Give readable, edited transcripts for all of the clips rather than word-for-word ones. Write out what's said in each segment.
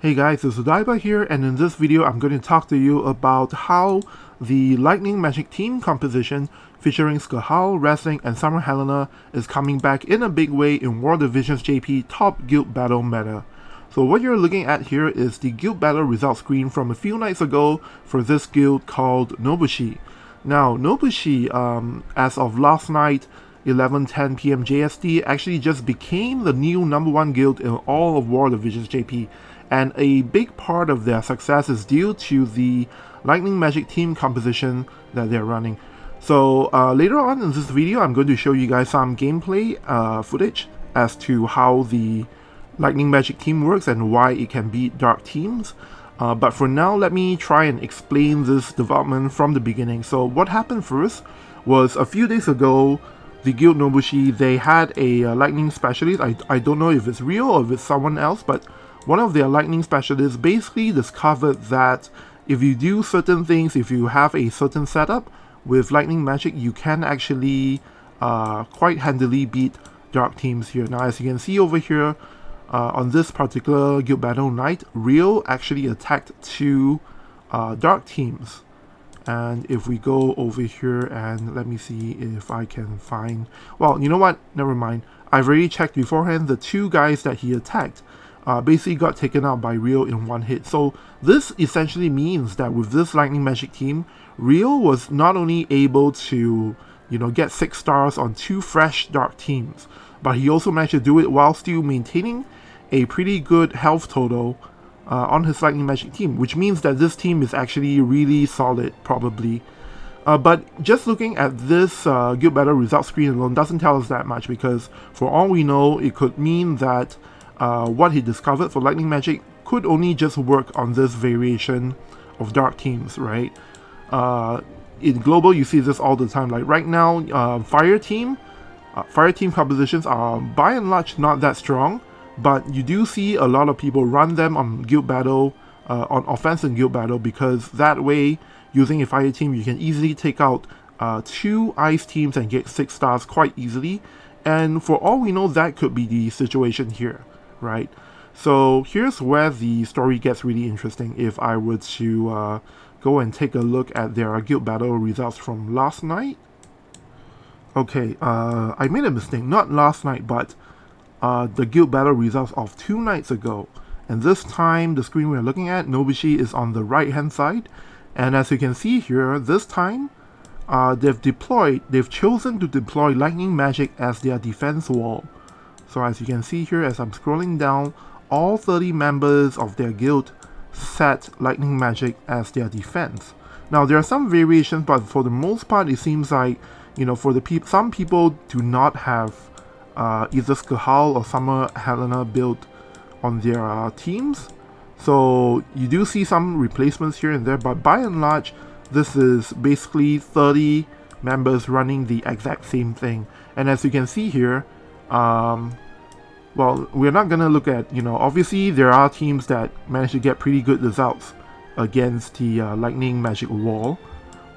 Hey guys, it's OdaibaDiver here, and in this video I'm going to talk to you about how the Lightning Magic team composition featuring Skahal, Wrestling, and Summer Helena is coming back in a big way in WOTV JP top guild battle meta. So what you're looking at here is the guild battle results screen from a few nights ago for this guild called Nobushi. Now Nobushi, as of last night, 11:10 PM JST, actually just became the new #1 guild in all of WOTV JP. And a big part of their success is due to the Lightning Magic team composition that they're running. So later on in this video, I'm going to show you guys some gameplay footage as to how the Lightning Magic team works and why it can beat dark teams. But for now, let me try and explain this development from the beginning. So what happened first was a few days ago, the guild Nobushi, they had a lightning specialist. I don't know if it's real or if it's someone else, but one of their lightning specialists basically discovered that if you do certain things, if you have a certain setup with lightning magic, you can actually quite handily beat dark teams here. Now, as you can see over here, on this particular guild battle night, Rio actually attacked two dark teams. And if we go over here and let me see if I can find... Well, you know what? Never mind. I've already checked beforehand. The two guys that he attacked basically got taken out by Rio in one hit. So this essentially means that with this Lightning Magic team, Rio was not only able to, get 6 stars on 2 fresh dark teams, but he also managed to do it while still maintaining a pretty good health total on his Lightning Magic team, which means that this team is actually really solid, probably. But just looking at this guild battle results screen alone doesn't tell us that much, because for all we know, it could mean that what he discovered for Lightning Magic could only just work on this variation of dark teams, right? In global, you see this all the time. Like right now, fire team compositions are by and large not that strong, but you do see a lot of people run them on guild battle, on offense and guild battle, because that way, using a fire team, you can easily take out 2 ice teams and get 6 stars quite easily. And for all we know, that could be the situation here, right? So here's where the story gets really interesting. If I were to go and take a look at their guild battle results from last night. Okay, I made a mistake. Not last night, but the guild battle results of 2 nights ago. And this time, the screen we're looking at, Nobushi is on the right hand side. And as you can see here, this time, they've chosen to deploy Lightning Magic as their defense wall. So as you can see here, as I'm scrolling down, all 30 members of their guild set Lightning Magic as their defense. Now there are some variations, but for the most part, it seems like, for the some people do not have either Skahal or Summer Helena built on their teams. So you do see some replacements here and there, but by and large, this is basically 30 members running the exact same thing. And as you can see here, well, we're not gonna look at, obviously there are teams that manage to get pretty good results against the Lightning Magic wall.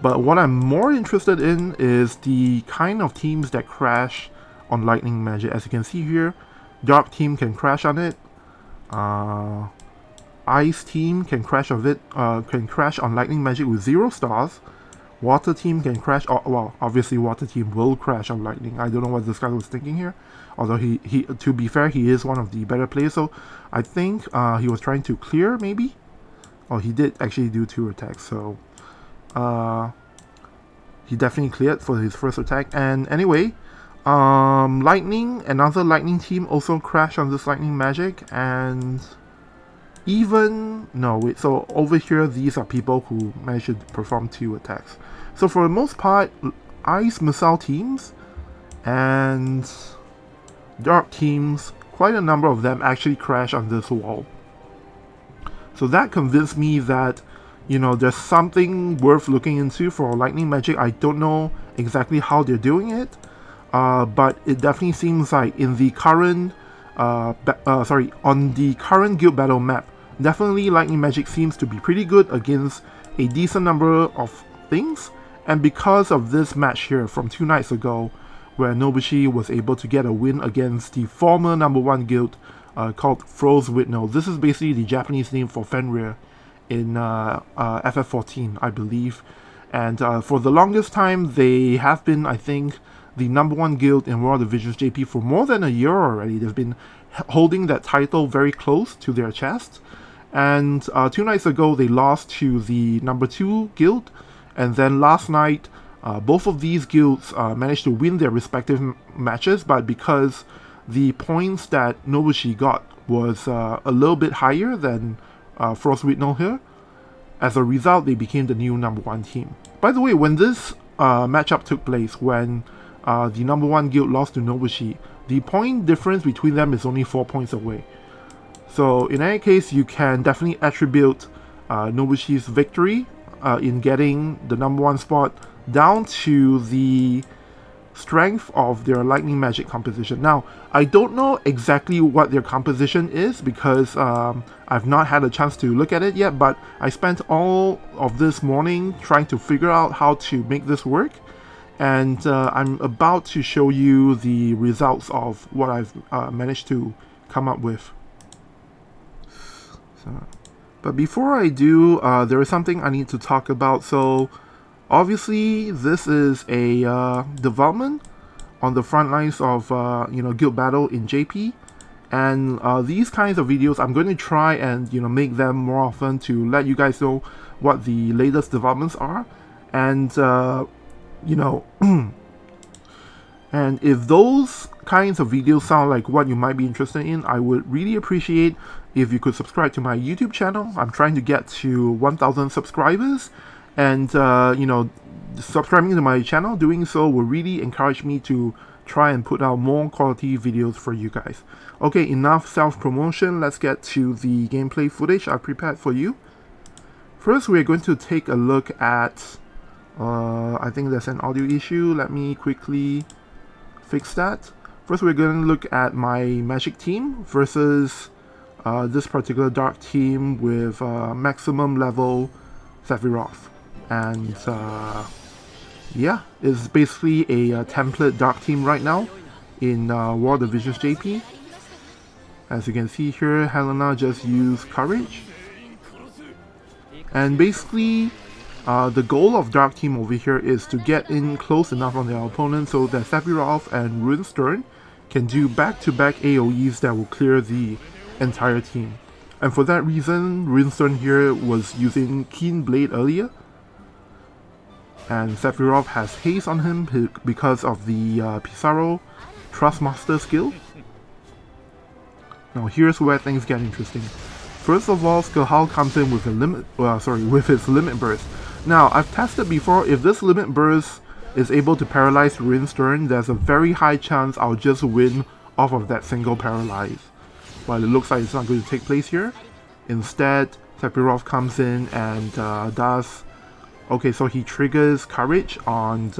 But what I'm more interested in is the kind of teams that crash on Lightning Magic. As you can see here, Dark team can crash on it. Ice team can crash on Lightning Magic with 0 stars. Water team can crash. Well, obviously Water team will crash on Lightning. I don't know what this guy was thinking here. Although he to be fair, he is one of the better players. So I think he was trying to clear, maybe. Oh, he did actually do 2 attacks. So he definitely cleared for his first attack. And anyway, another Lightning team also crashed on this Lightning Magic, and so over here, these are people who managed to perform 2 attacks. So for the most part, Ice Missile teams and Dark teams, quite a number of them actually crash on this wall. So that convinced me that, there's something worth looking into for Lightning Magic. I don't know exactly how they're doing it, but it definitely seems like in the current, on the current guild battle map, definitely Lightning Magic seems to be pretty good against a decent number of things. And because of this match here from 2 nights ago, where Nobushi was able to get a win against the former #1 guild called Froze Whitnell. This is basically the Japanese name for Fenrir in FF14, I believe. And for the longest time, they have been, I think, the #1 guild in WOTV JP for more than a year already. They've been holding that title very close to their chest. And 2 nights ago, they lost to the #2 guild. And then last night, both of these guilds managed to win their respective matches, but because the points that Nobushi got was a little bit higher than Frost Whitnell here, as a result, they became the new #1 team. By the way, when this matchup took place, when the #1 guild lost to Nobushi, the point difference between them is only 4 points away. So in any case, you can definitely attribute Nobushi's victory in getting the #1 spot down to the strength of their lightning magic composition. Now, I don't know exactly what their composition is because I've not had a chance to look at it yet, but I spent all of this morning trying to figure out how to make this work, and I'm about to show you the results of what I've managed to come up with. But before I do, there is something I need to talk about. So obviously, this is a development on the front lines of guild battle in JP, and these kinds of videos I'm going to try and make them more often to let you guys know what the latest developments are, and and if those kinds of videos sound like what you might be interested in, I would really appreciate if you could subscribe to my YouTube channel. I'm trying to get to 1,000 subscribers, and subscribing to my channel, doing so will really encourage me to try and put out more quality videos for you guys. Okay, enough self-promotion. Let's get to the gameplay footage I prepared for you. First, we're going to take a look at I think there's an audio issue. Let me quickly fix that. First, we're going to look at my magic team versus this particular dark team with maximum level Sephiroth. And yeah, it's basically a template dark team right now in WOTV JP. As you can see here, Helena just used courage. And basically, the goal of dark team over here is to get in close enough on their opponent so that Sephiroth and Runestern can do back-to-back AoEs that will clear the entire team. And for that reason, Runestern here was using Keen Blade earlier, and Sephiroth has haste on him because of the Pizarro Trustmaster skill. Now here's where things get interesting. First of all, Skahal comes in with with his limit burst. Now, I've tested before, if this limit burst is able to paralyze Runestern, there's a very high chance I'll just win off of that single paralyze. While it looks like it's not going to take place here, instead, Sephiroth comes in and does... Okay, so he triggers Courage on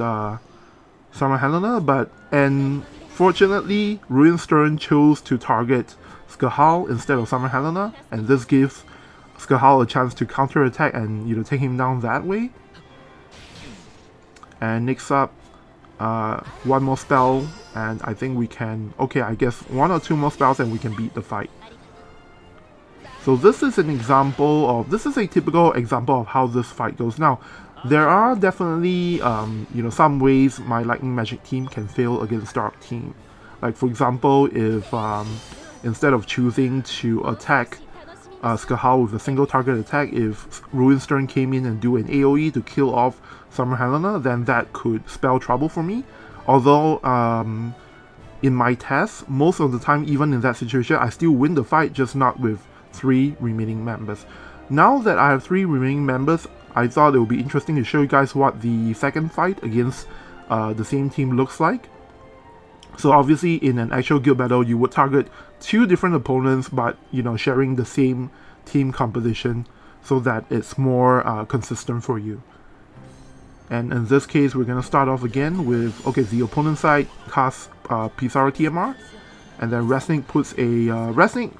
Summer Helena, and fortunately, Runestern chose to target Skahal instead of Summer Helena, and this gives Skahal a chance to counterattack and take him down that way. And next up, one more spell, and I think we can... Okay, I guess 1 or 2 more spells and we can beat the fight. So this is an example of... This is a typical example of how this fight goes. Now, there are definitely some ways my lightning magic team can fail against dark team. Like for example, if instead of choosing to attack Skahal with a single target attack, if Runestern came in and do an AoE to kill off Summer Helena, then that could spell trouble for me. Although in my tests, most of the time, even in that situation, I still win the fight, just not with 3 remaining members. Now that I have 3 remaining members, I thought it would be interesting to show you guys what the second fight against the same team looks like. So obviously in an actual guild battle, you would target 2 different opponents, but sharing the same team composition so that it's more consistent for you. And in this case, we're going to start off again with, okay, the opponent side casts Pizarro TMR, and then Wrestling puts a... Wrestling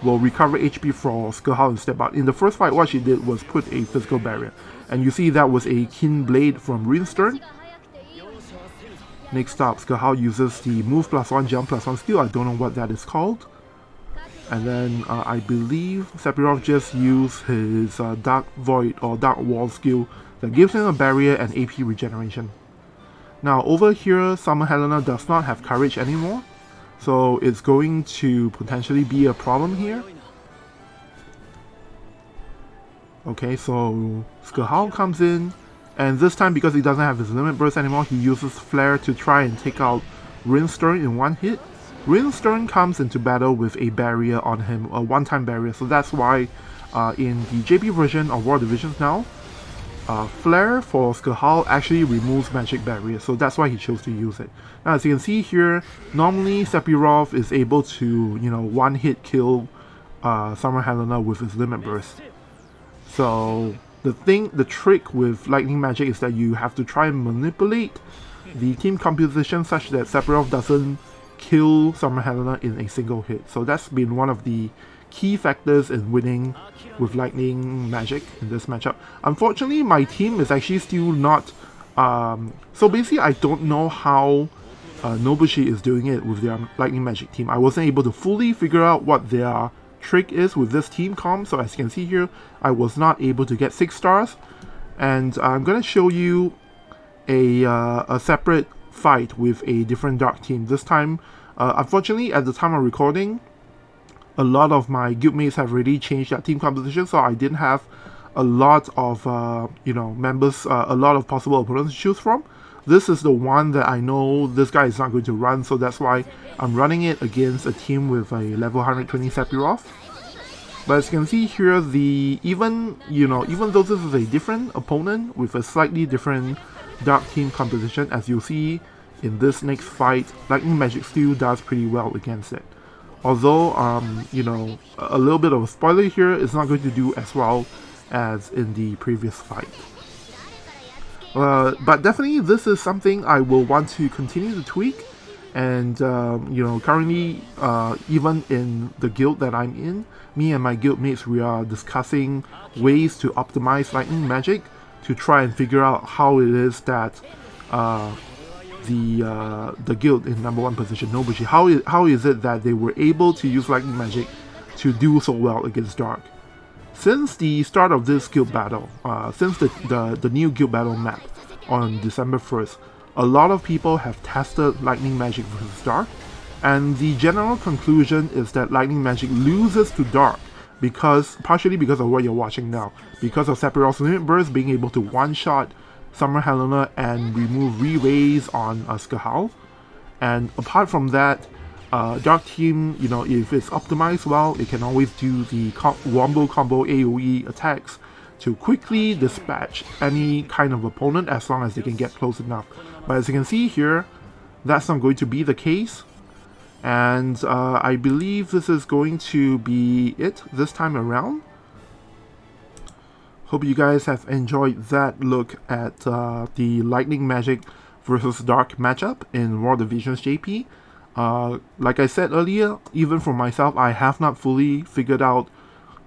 will recover HP for Skahal instead, but in the first fight, what she did was put a physical barrier. And you see that was a Keen Blade from Runestern. Next up, Skahal uses the Move +1, Jump +1 skill. I don't know what that is called. And then I believe Sephiroth just used his Dark Void or Dark Wall skill that gives him a barrier and AP regeneration. Now over here, Summer Helena does not have courage anymore, so it's going to potentially be a problem here. Okay, so Skahal comes in, and this time because he doesn't have his limit burst anymore, he uses Flare to try and take out Rinstern in one hit. Rinstern comes into battle with a barrier on him, a one-time barrier, so that's why in the JP version of War Divisions now, Flare for Skahal actually removes magic barrier, so that's why he chose to use it. Now as you can see here, normally Sephiroth is able to, you know, one-hit kill Summer Helena with his limit burst. So the trick with lightning magic is that you have to try and manipulate the team composition such that Sephiroth doesn't kill Summer Helena in a single hit. So that's been one of the key factors in winning with lightning magic in this matchup. Unfortunately, my team is actually still not... so basically, I don't know how Nobushi is doing it with their lightning magic team. I wasn't able to fully figure out what their trick is with this team comp. So as you can see here, I was not able to get 6 stars. And I'm going to show you a separate fight with a different dark team. This time, unfortunately, at the time of recording, a lot of my guildmates have already changed their team composition, so I didn't have a lot of you know, members, a lot of possible opponents to choose from. This is the one that I know this guy is not going to run, so that's why I'm running it against a team with a level 120 Sephiroth. But as you can see here, even though this is a different opponent with a slightly different dark team composition, as you'll see in this next fight, lightning magic still does pretty well against it. Although, you know, a little bit of a spoiler here, it's not going to do as well as in the previous fight. But definitely this is something I will want to continue to tweak. And, you know, currently, even in the guild that I'm in, me and my guildmates, we are discussing ways to optimize lightning magic to try and figure out how it is that the guild in #1 position, Nobushi, how is it that they were able to use lightning magic to do so well against Dark? Since the start of this guild battle, since the new guild battle map on December 1st, a lot of people have tested lightning magic versus Dark, and the general conclusion is that lightning magic loses to Dark partially because of what you're watching now, because of Sephiroth's limit burst being able to one-shot Summer Helena and remove re-raise on Skahal. And apart from that, Dark Team, you know, if it's optimized well, it can always do the wombo combo AoE attacks to quickly dispatch any kind of opponent as long as they can get close enough. But as you can see here, that's not going to be the case. And I believe this is going to be it this time around. Hope you guys have enjoyed that look at the Lightning Magic versus Dark matchup in War Divisions JP. Like I said earlier, even for myself, I have not fully figured out,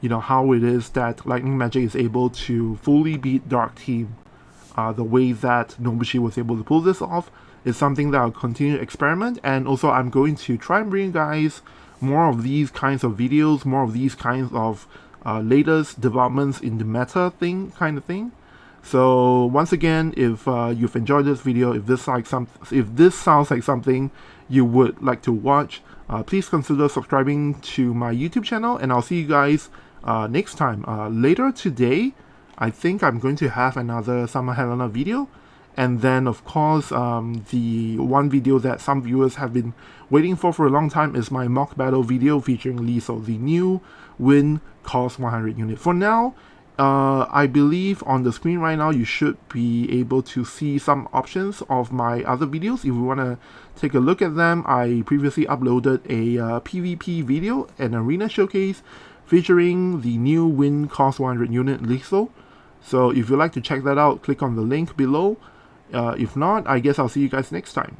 you know, how it is that Lightning Magic is able to fully beat Dark Team. The way that Nobushi was able to pull this off is something that I'll continue to experiment, and also I'm going to try and bring you guys more of these kinds of videos, more of these kinds of latest developments in the meta kind of thing. So once again, if you've enjoyed this video, if this sounds like something you would like to watch, please consider subscribing to my YouTube channel, and I'll see you guys next time. Later today, I think I'm going to have another Summer Helena video, and then of course the one video that some viewers have been waiting for a long time is my mock battle video featuring Liso, the new win cost 100 unit. For now, I believe on the screen right now you should be able to see some options of my other videos. If you want to take a look at them, I previously uploaded a PvP video, an arena showcase featuring the new win cost 100 unit Liso. So if you'd like to check that out, click on the link below. If not, I guess I'll see you guys next time.